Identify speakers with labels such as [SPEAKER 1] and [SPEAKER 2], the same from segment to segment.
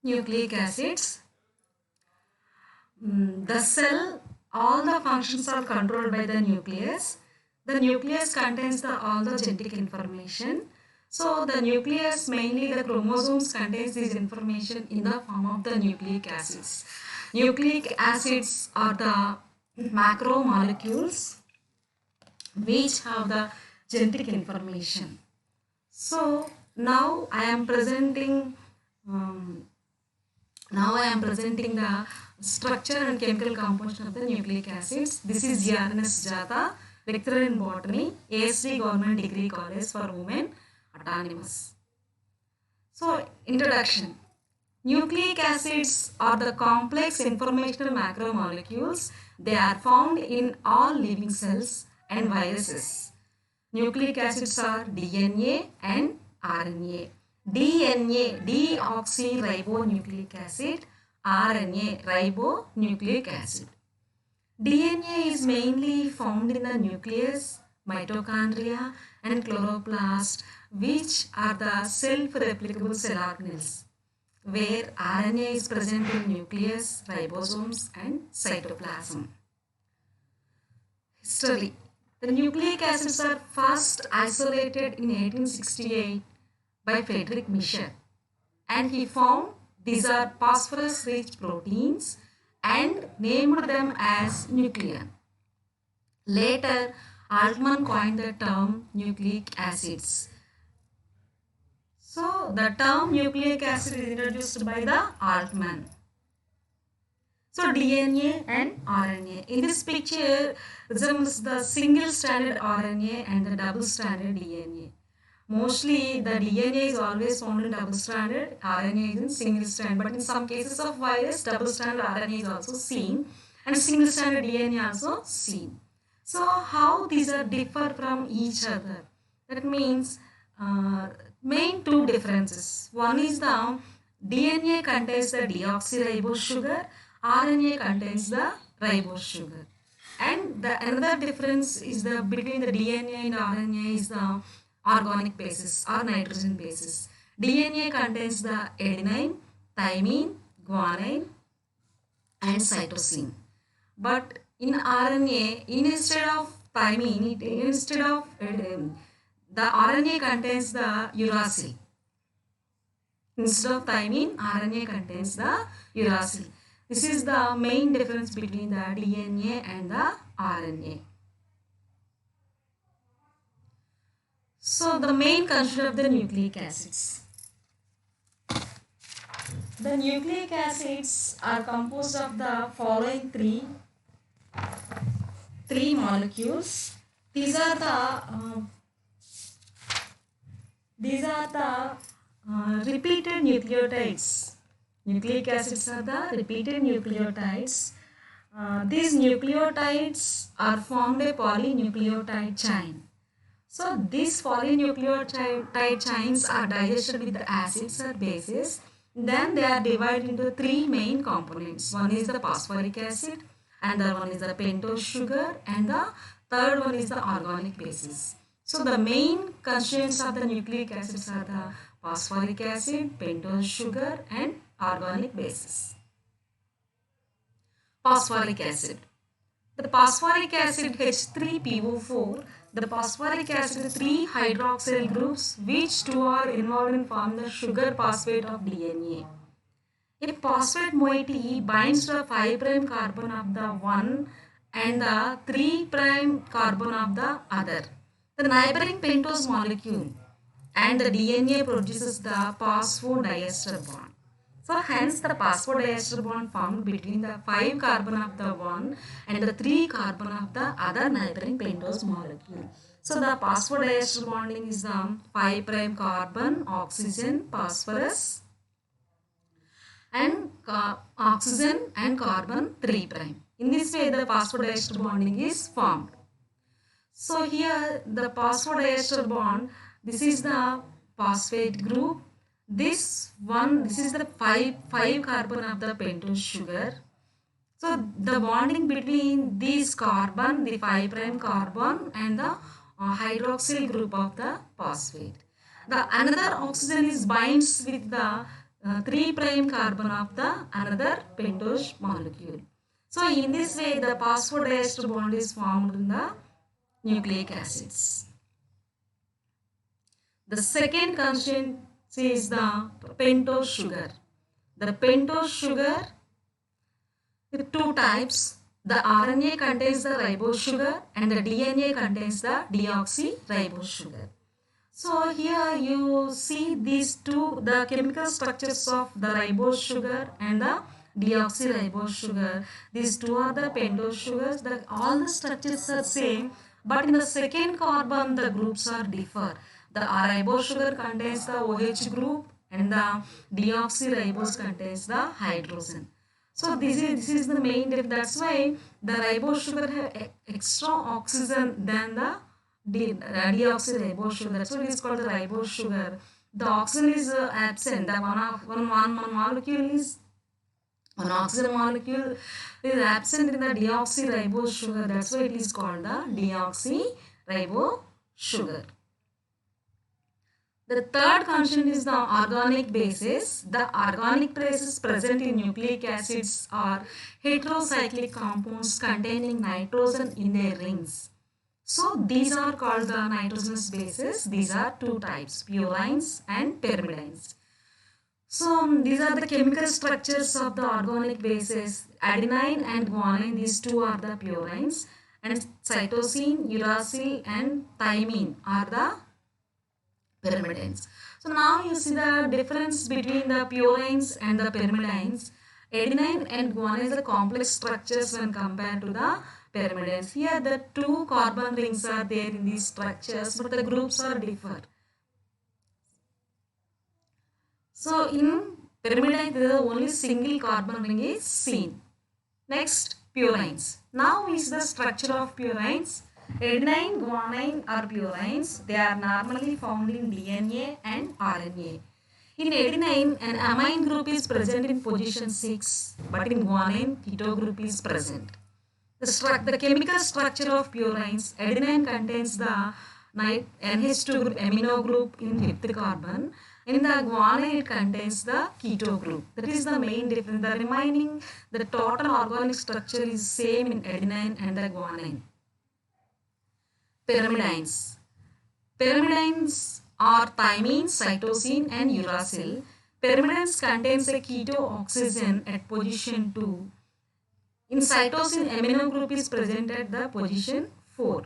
[SPEAKER 1] nucleic acids. The cell, all the functions are controlled by the nucleus. The nucleus contains all the genetic information. So the nucleus, mainly the chromosomes, contains this information in the form of the nucleic acids. Nucleic acids are the macromolecules which have the genetic information. So now I am presenting the structure and chemical composition of the nucleic acids. This is GRNS Sujata, lecturer in botany, ASD Government Degree College for Women, Autonomous. So, introduction. Nucleic acids are the complex informational macromolecules. They are found in all living cells and viruses. Nucleic acids are DNA and RNA. DNA, deoxyribonucleic acid, RNA, ribonucleic acid. DNA is mainly found in the nucleus, mitochondria and chloroplast, which are the self-replicable cell organelles, where RNA is present in nucleus, ribosomes and cytoplasm. History. The nucleic acids are first isolated in 1868 by Friedrich Miescher, and he found these are phosphorus-rich proteins and named them as nuclein. Later, Altman coined the term nucleic acids. So, the term nucleic acid is introduced by the Altman. So, DNA and RNA. In this picture, resembles the single-stranded RNA and the double-stranded DNA. Mostly, the DNA is always found in double-stranded, RNA is in single-strand. But in some cases of virus, double-stranded RNA is also seen and single-stranded DNA also seen. So, how these are differ from each other? That means main two differences. One is the DNA contains the deoxyribose sugar, RNA contains the ribose sugar. And the another difference is the between the DNA and RNA is the organic bases or nitrogen bases. DNA contains the adenine, thymine, guanine and cytosine. But in RNA, instead of thymine, the RNA contains the uracil. Instead of thymine, RNA contains the uracil. This is the main difference between the DNA and the RNA. So, the main constituent of the nucleic acids. The nucleic acids are composed of the following three molecules. These are the repeated nucleotides. Nucleic acids are the repeated nucleotides. These nucleotides are formed a polynucleotide chain. So these polynucleotide chains are digested with the acids or bases. Then they are divided into three main components. One is the phosphoric acid, another one is the pentose sugar, and the third one is the organic bases. So the main constituents of the nucleic acids are the phosphoric acid, pentose sugar, and organic bases. Phosphoric acid. The phosphoric acid H3PO4, the phosphoric acid 3 hydroxyl groups, which two are involved in forming the sugar phosphate of DNA. A phosphate moiety binds to the 5' carbon of the one and the 3' carbon of the other. The neighboring pentose molecule and the DNA produces the phosphodiester bond. So hence the phosphodiester bond formed between the 5 carbon of the one and the 3 carbon of the other neighboring pentose molecule. So the phosphodiester bonding is the 5' carbon, oxygen, phosphorus and oxygen and carbon 3'. In this way the phosphodiester bonding is formed. So here the phosphodiester bond, this is the phosphate group. This is the 5 carbon of the pentose sugar. So the bonding between this carbon, the 5' carbon and the hydroxyl group of the phosphate. The another oxygen is binds with the 3' carbon of the another pentose molecule. So in this way, the phosphodiester bond is formed in the nucleic acids. The second constituency is the pentose sugar. The pentose sugar with two types. The RNA contains the ribose sugar and the DNA contains the deoxyribose sugar. So here you see these two, the chemical structures of the ribose sugar and the deoxyribose sugar. These two are the pentose sugars. All the structures are same, but in the second carbon the groups are differ. The ribose sugar contains the OH group and the deoxyribose contains the hydrogen. So this is the main difference. That's why the ribose sugar have extra oxygen than the deoxyribose sugar. That's why it is called the ribose sugar. The oxygen is absent. The one molecule is one oxygen molecule is absent in the deoxyribose sugar. That's why it is called the deoxyribose sugar. The third constituent is the organic bases. The organic bases present in nucleic acids are heterocyclic compounds containing nitrogen in their rings. So these are called the nitrogenous bases. These are two types, purines and pyrimidines. So these are the chemical structures of the organic bases. Adenine and guanine, these two are the purines, and cytosine, uracil and thymine are the pyrimidines. So now you see the difference between the purines and the pyrimidines. Adenine and guanine are the complex structures when compared to the pyrimidines. Here the two carbon rings are there in these structures, but the groups are different. So in pyrimidine, the only single carbon ring is seen. Next, purines. Now is the structure of purines. Adenine, guanine are purines. They are normally found in DNA and RNA. In adenine, an amine group is present in position 6, but in guanine, keto group is present. The chemical structure of purines, adenine contains the NH2 group, amino group in 5th carbon. In the guanine, it contains the keto group. That is the main difference. The remaining, the total organic structure is same in adenine and the guanine. Pyrimidines. Pyrimidines are thymine, cytosine and uracil. Pyrimidines contains a keto oxygen at position 2. In cytosine, amino group is present at the position 4.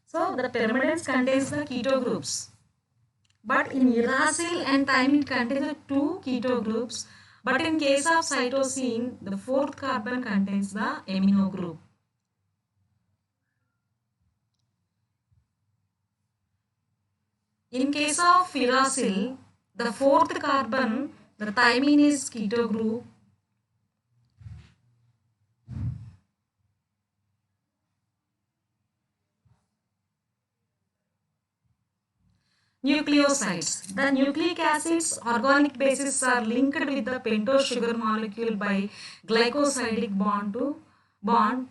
[SPEAKER 1] So the pyrimidines contains the keto groups. But in uracil and thymine contains the two keto groups. But in case of cytosine, the 4th carbon contains the amino group. In case of uracil, the 4th carbon, the thymine is keto group. Nucleosides. The nucleic acids organic bases are linked with the pentose sugar molecule by glycosidic bond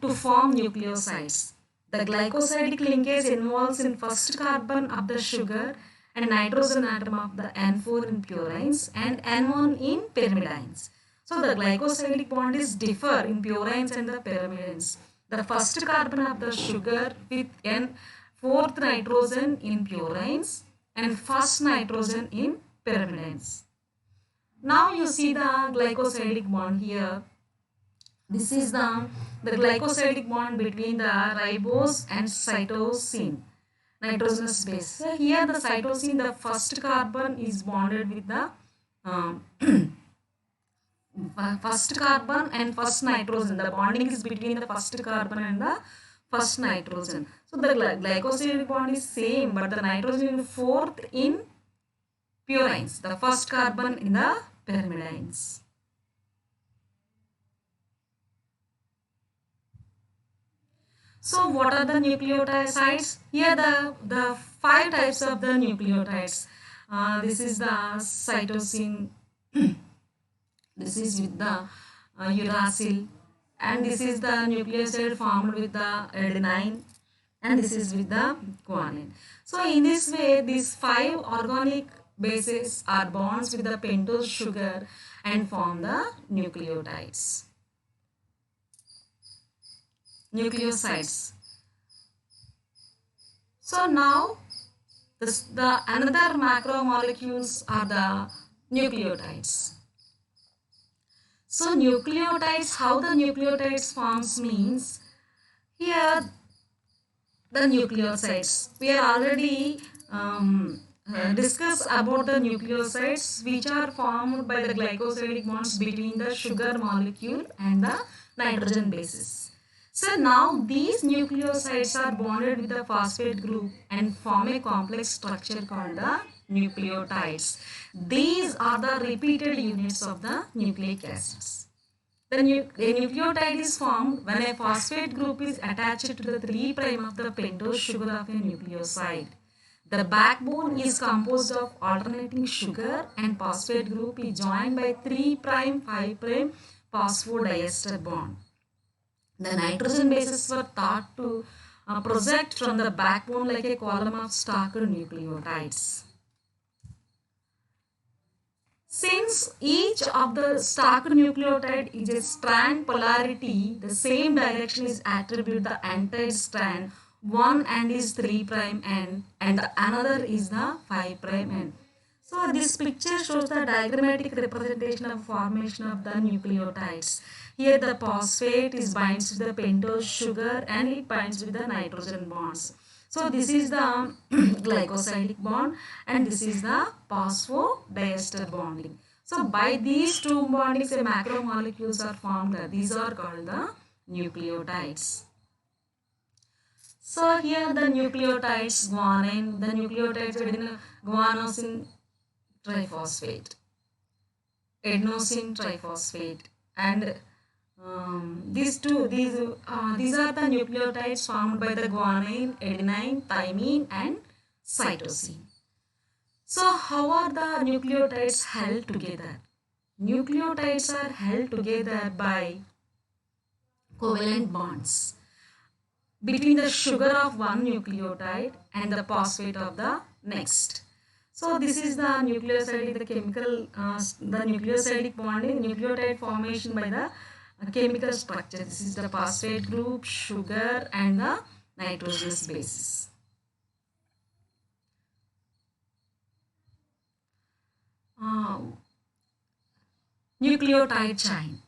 [SPEAKER 1] to form nucleosides. The glycosidic linkage involves in first carbon of the sugar and nitrogen atom of the N4 in purines and N1 in pyrimidines. So the glycosidic bond is differ in purines and the pyrimidines. The first carbon of the sugar with N4th nitrogen in purines and first nitrogen in pyrimidines. Now you see the glycosidic bond here. This is the glycosidic bond between the ribose and cytosine, nitrogenous base. So here the cytosine, the first carbon is bonded with the first carbon and first nitrogen. The bonding is between the first carbon and the first nitrogen. So the glycosidic bond is same, but the nitrogen is 4th in purines, the first carbon in the pyrimidines. So what are the nucleotides? Here the 5 types of the nucleotides. This is the cytosine. This is with the uracil. And this is the nucleoside formed with the adenine, and this is with the guanine. So in this way, these 5 organic bases are bonds with the pentose sugar and form the nucleotides. Nucleosides. So now the another macromolecules are the nucleotides. So nucleotides, how the nucleotides forms means, here the nucleosides. We are already discussed about the nucleosides which are formed by the glycosidic bonds between the sugar molecule and the nitrogen bases. So now these nucleosides are bonded with the phosphate group and form a complex structure called the nucleotides. These are the repeated units of the nucleic acids. A nucleotide is formed when a phosphate group is attached to the 3' of the pentose sugar of a nucleoside. The backbone is composed of alternating sugar and phosphate group is joined by 3' 5' phosphodiester bond. The nitrogen bases were thought to project from the backbone like a column of stacked nucleotides. Since each of the stacked nucleotide is a strand polarity, the same direction is attributed to the entire strand. One end is 3' end and the another is the 5' end. So this picture shows the diagrammatic representation of formation of the nucleotides. Here the phosphate is binds with the pentose sugar and it binds with the nitrogen bonds. So this is the glycosidic bond and this is the phosphodiester bonding. So by these two bondings, the macromolecules are formed. These are called the nucleotides. So here the nucleotides guanine, the nucleotides within guanosine triphosphate, adenosine triphosphate, and these are the nucleotides formed by the guanine, adenine, thymine, and cytosine. So how are the nucleotides held together? Nucleotides are held together by covalent bonds between the sugar of one nucleotide and the phosphate of the next. So this is the nucleoside, the chemical, the nucleosidic bonding, nucleotide formation by the chemical structure. This is the phosphate group, sugar, and the nitrogenous bases. Nucleotide chain.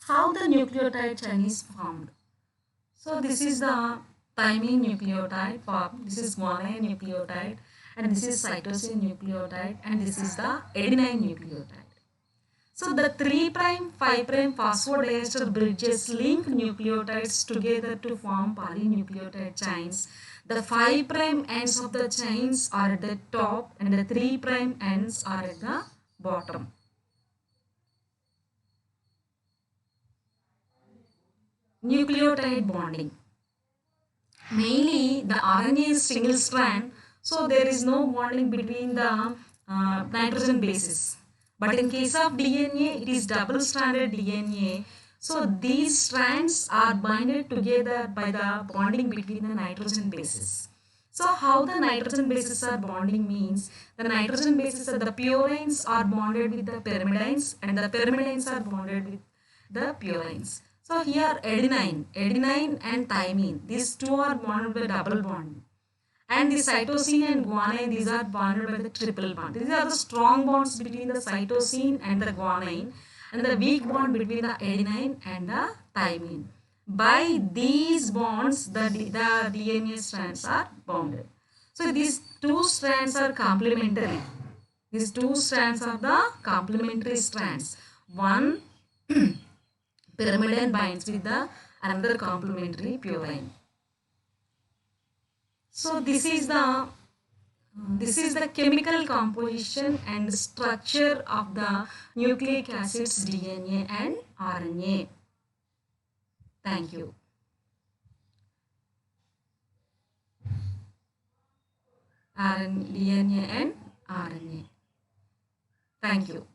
[SPEAKER 1] How the nucleotide chain is formed? So this is the thymine nucleotide form. This is guanine nucleotide, and this is cytosine nucleotide, and this is the adenine nucleotide. So the 3' 5' phosphodiester bridges link nucleotides together to form polynucleotide chains. The 5' ends of the chains are at the top and the 3' ends are at the bottom. Nucleotide bonding. Mainly the RNA is single strand, so there is no bonding between the nitrogen bases. But in case of DNA, it is double stranded DNA. So these strands are binded together by the bonding between the nitrogen bases. So how the nitrogen bases are bonding means, the nitrogen bases are the purines are bonded with the pyrimidines and the pyrimidines are bonded with the purines. So here adenine and thymine, these two are bonded by double bond. And the cytosine and guanine, these are bonded by the triple bond. These are the strong bonds between the cytosine and the guanine and the weak bond between the adenine and the thymine. By these bonds, the DNA strands are bounded. So these two strands are complementary. These two strands are the complementary strands. One pyrimidine binds with the another complementary purine. So this is the chemical composition and structure of the nucleic acids DNA and RNA. Thank you. DNA and RNA. Thank you.